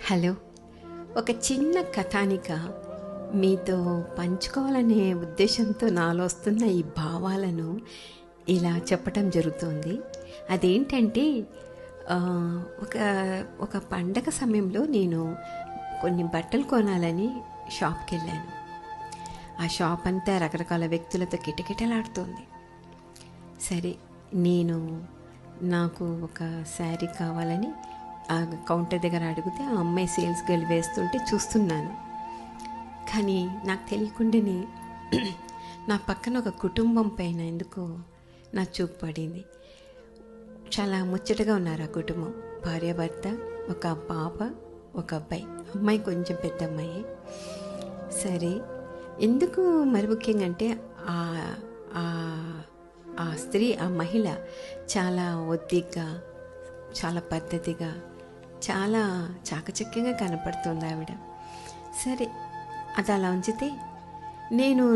Hello. ఒక చిన్న కథానిక మీతో పంచుకోవాలనే ఉద్దేశంతో నాలో వస్తున్న ఈ భావాలను ఇలా చెప్పటం జరుగుతుంది. అదేంటంటే ఆ, ఒక ఒక పండగ సమయంలో నేను కొన్ని బట్టలు కొనాలని షాప్కి వెళ్ళాను. ఆ షాప్ అంతా రకరకాల వ్యక్తులతో కిటకిటలాడుతోంది. సరే, నేను నాకు ఒక శారీ కావాలని ఆ కౌంటర్ దగ్గర అడిగితే ఆ అమ్మాయి సేల్స్ గర్ల్ వేస్తుంటే చూస్తున్నాను. కానీ నాకు తెలియకుండానే నా పక్కన ఒక కుటుంబం పైన ఎందుకో నా చూపు పడింది. చాలా ముచ్చటగా ఉన్నారు ఆ కుటుంబం. భార్యాభర్త, ఒక పాప, ఒక అబ్బాయి. అమ్మాయి కొంచెం పెద్ద అమ్మాయి. సరే, ఎందుకు మరి ముఖ్యంగా అంటే ఆ ఆ స్త్రీ, ఆ మహిళ చాలా ఒద్దిగ్గా, చాలా పద్ధతిగా, చాలా చాకచక్యంగా కనపడుతుంది ఆవిడ. సరే, అది అలా ఉంచితే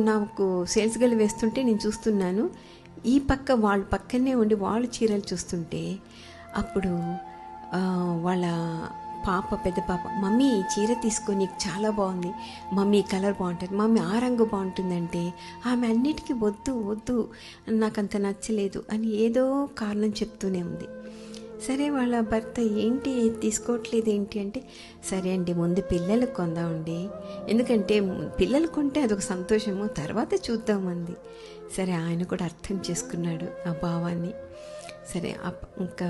నాకు సేల్స్ గర్ల్ వేస్తుంటే నేను చూస్తున్నాను. ఈ పక్క వాళ్ళ పక్కనే ఉండి వాళ్ళు చీరలు చూస్తుంటే అప్పుడు వాళ్ళ పాప, పెద్ద పాప, మమ్మీ ఈ చీర తీసుకో, నీకు చాలా బాగుంది మమ్మీ, కలర్ బాగుంటుంది మమ్మీ, ఆ రంగు బాగుంటుందంటే ఆమె అన్నిటికీ వద్దు వద్దు, నాకంత నచ్చలేదు అని ఏదో కారణం చెప్తూనే ఉంది. సరే, వాళ్ళ భర్త ఏంటి తీసుకోవట్లేదు ఏంటి అంటే, సరే అండి ముందు పిల్లలకు కొందామండి, ఎందుకంటే పిల్లలు కొంటే అదొక సంతోషము, తర్వాత చూద్దామంది. సరే, ఆయన కూడా అర్థం చేసుకున్నాడు ఆ భావాన్ని. సరే, ఇంకా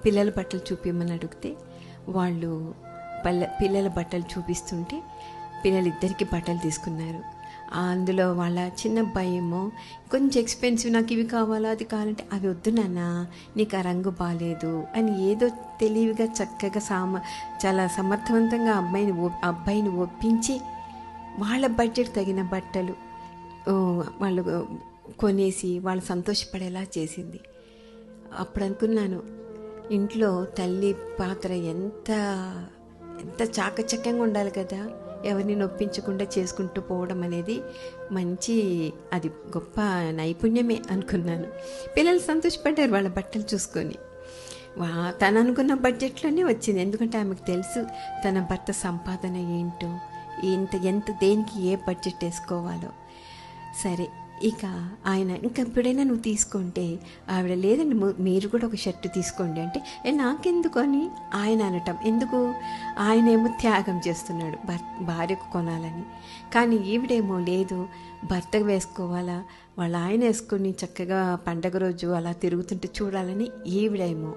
పిల్లల బట్టలు చూపించమని అడిగితే వాళ్ళు పిల్లల బట్టలు చూపిస్తుంటే పిల్లలిద్దరికీ బట్టలు తీసుకున్నారు. అందులో వాళ్ళ చిన్న అబ్బాయి ఏమో కొంచెం ఎక్స్పెన్సివ్, నాకు ఇవి కావాలా అది కావాలంటే, అవి వద్దు నాన్న, నీకు ఆ రంగు బాగాలేదు అని ఏదో తెలివిగా చక్కగా చాలా సమర్థవంతంగా అబ్బాయిని ఒప్పించి వాళ్ళ బడ్జెట్ తగిన బట్టలు వాళ్ళు కొనేసి వాళ్ళు సంతోషపడేలా చేసింది. అప్పుడు అనుకున్నాను, ఇంట్లో తల్లి పాత్ర ఎంత ఎంత చాకచక్యంగా ఉండాలి కదా. ఎవరిని నొప్పించకుండా చేసుకుంటూ పోవడం అనేది అది గొప్ప నైపుణ్యమే అనుకున్నాను. పిల్లలు సంతోషపడ్డారు వాళ్ళ బట్టలు చూసుకొని. తను అనుకున్న బడ్జెట్లోనే వచ్చింది. ఎందుకంటే ఆమెకు తెలుసు తన భర్త సంపాదన ఏంటో, ఎంత దేనికి ఏ బడ్జెట్ వేసుకోవాలో. సరే, ఇక ఆయన ఇంకా ఎప్పుడైనా నువ్వు తీసుకుంటే, ఆవిడ లేదండి మీరు కూడా ఒక షర్టు తీసుకోండి అంటే, నాకెందుకు అని ఆయన అనటం. ఎందుకు? ఆయనేమో త్యాగం చేస్తున్నాడు భార్యకు కొనాలని, కానీ ఈవిడేమో లేదు భర్తకు వేసుకోవాలా, ఆయన వేసుకొని చక్కగా పండగ రోజు అలా తిరుగుతుంటే చూడాలని ఈవిడేమో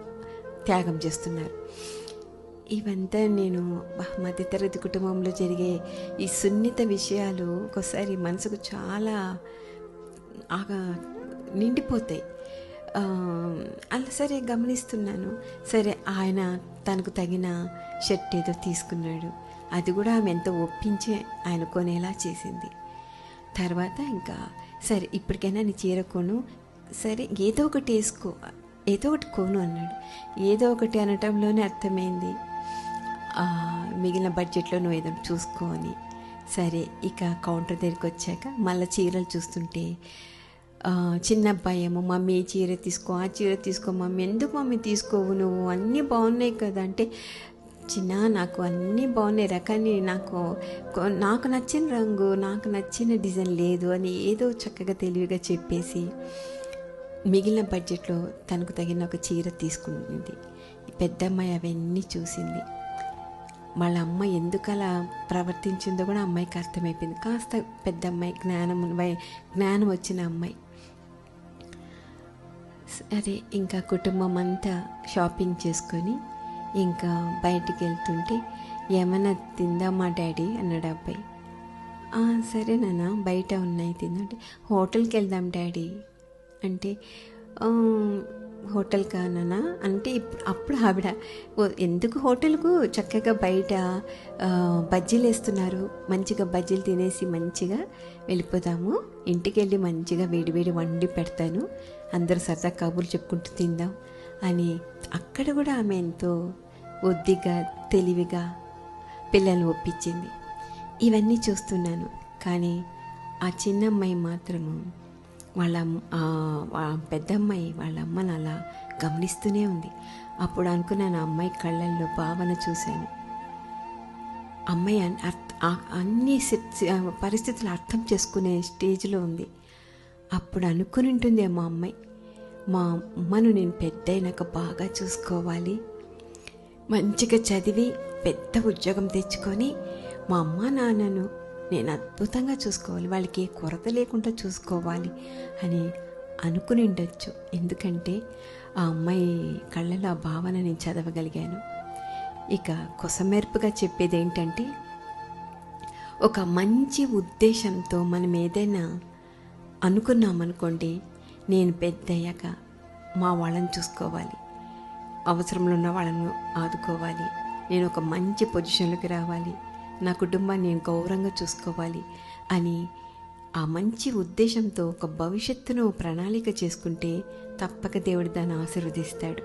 త్యాగం చేస్తున్నారు. ఇవంతా నేను మధ్యతరగతి కుటుంబంలో జరిగే ఈ సున్నిత విషయాలు ఒక్కోసారి మనసుకు చాలా నిండిపోతాయి. అలా సరే గమనిస్తున్నాను. సరే, ఆయన తనకు తగిన షర్ట్ ఏదో తీసుకున్నాడు. అది కూడా ఆమె ఎంతో ఒప్పించి ఆయన కొనేలా చేసింది. తర్వాత ఇంకా సరే ఇప్పటికైనా నీ చీర కొను, సరే ఏదో ఒకటి వేసుకో, ఏదో ఒకటి కొను అన్నాడు. ఏదో ఒకటి అనటంలోనే అర్థమైంది మిగిలిన బడ్జెట్లో నువ్వు ఏదో చూసుకో అని. సరే, ఇక కౌంటర్ దగ్గరికి వచ్చాక మళ్ళీ చీరలు చూస్తుంటే చిన్న అబ్బాయి ఏమో మమ్మీ ఈ చీర తీసుకో, ఆ చీర తీసుకో మమ్మీ, ఎందుకు మమ్మీ తీసుకోవు, నువ్వు అన్నీ బాగున్నాయి కదా అంటే, నాకు అన్నీ బాగున్నాయి కానీ నాకు నచ్చిన రంగు, నాకు నచ్చిన డిజైన్ లేదు అని ఏదో చక్కగా తెలివిగా చెప్పేసి మిగిలిన బడ్జెట్లో తనకు తగిన ఒక చీర తీసుకుంది. పెద్దమ్మాయి అవన్నీ చూసింది. వాళ్ళ అమ్మ ఎందుకు అలా ప్రవర్తించిందో కూడా అమ్మాయికి అర్థమైపోయింది. కాస్త పెద్ద అమ్మాయి, జ్ఞానం వచ్చిన అమ్మాయి. అదే, ఇంకా కుటుంబం అంతా షాపింగ్ చేసుకొని ఇంకా బయటికి వెళ్తుంటే, ఏమన్నా తిందామా డాడీ అన్నాడు అబ్బాయి. సరే నాన్న, బయట ఉన్నాయి తిందంటే, హోటల్కి వెళ్దాం డాడీ అంటే, హోటల్ కానా అంటే, అప్పుడు ఆవిడ ఎందుకు హోటల్కు, చక్కగా బయట బజ్జీలు వేస్తున్నారు, మంచిగా బజ్జీలు తినేసి మంచిగా వెళ్ళిపోదాము, ఇంటికి వెళ్ళి మంచిగా వేడివేడి వండి పెడతాను, అందరూ సరదా కబుర్లు చెప్పుకుంటూ తిందాం అని. అక్కడ కూడా ఆమె ఎంతో ఒద్దిగా, తెలివిగా పిల్లల్ని ఒప్పించింది. ఇవన్నీ చూస్తున్నాను. కానీ ఆ చిన్నమ్మాయి మాత్రము వాళ్ళ పెద్దమ్మాయి వాళ్ళ అమ్మను అలా గమనిస్తూనే ఉంది. అప్పుడు అనుకున్నాను, ఆ అమ్మాయి కళ్ళల్లో భావన చూశాను. అమ్మాయి అన్ని పరిస్థితులు అర్థం చేసుకునే స్టేజ్లో ఉంది. అప్పుడు అనుకుని ఉంటుంది మా అమ్మాయి, మా అమ్మను నేను పెద్దయినాక బాగా చూసుకోవాలి, మంచిగా చదివి పెద్ద ఉద్యోగం తెచ్చుకొని మా అమ్మ నాన్నను నేను అద్భుతంగా చూసుకోవాలి, వాళ్ళకి ఏ కొరత లేకుండా చూసుకోవాలి అని అనుకుని ఉండొచ్చు. ఎందుకంటే ఆ అమ్మాయి కళ్ళలో ఆ భావన నేను చదవగలిగాను. ఇక కొసమెరుపుగా చెప్పేది ఏంటంటే, ఒక మంచి ఉద్దేశంతో మనం ఏదైనా అనుకున్నామనుకోండి, నేను పెద్దయ్యాక మా వాళ్ళని చూసుకోవాలి, అవసరంలో ఉన్న వాళ్ళను ఆదుకోవాలి, నేను ఒక మంచి పొజిషన్లోకి రావాలి, నా కుటుంబాన్ని నేను గౌరవంగా చూసుకోవాలి అని ఆ మంచి ఉద్దేశంతో ఒక భవిష్యత్తును ప్రణాళిక చేసుకుంటే తప్పక దేవుడు దాన్ని ఆశీర్వదిస్తాడు,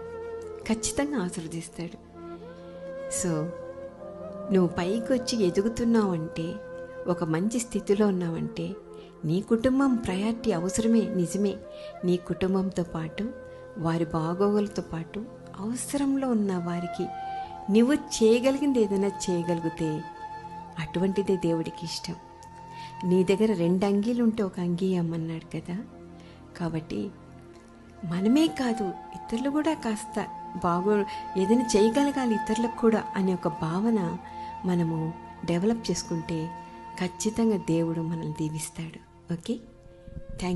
ఖచ్చితంగా ఆశీర్వదిస్తాడు. సో నువ్వు పైకి వచ్చి ఎదుగుతున్నావంటే, ఒక మంచి స్థితిలో ఉన్నావంటే, నీ కుటుంబం ప్రయారిటీ అవసరమే, నిజమే. నీ కుటుంబంతో పాటు వారి బాగోగులతో పాటు అవసరంలో ఉన్న వారికి నువ్వు చేయగలిగింది ఏదైనా చేయగలిగితే అటువంటిదే దేవుడికి ఇష్టం. నీ దగ్గర 2 అంగీలు ఉంటే ఒక అంగీ అమ్మన్నాడు కదా. కాబట్టి మనమే కాదు, ఇతరులు కూడా కాస్త ఏదైనా చేయగలగాలి ఇతరులకు కూడా అనే ఒక భావన మనము డెవలప్ చేసుకుంటే ఖచ్చితంగా దేవుడు మనల్ని దీవిస్తాడు. Okay, thank you.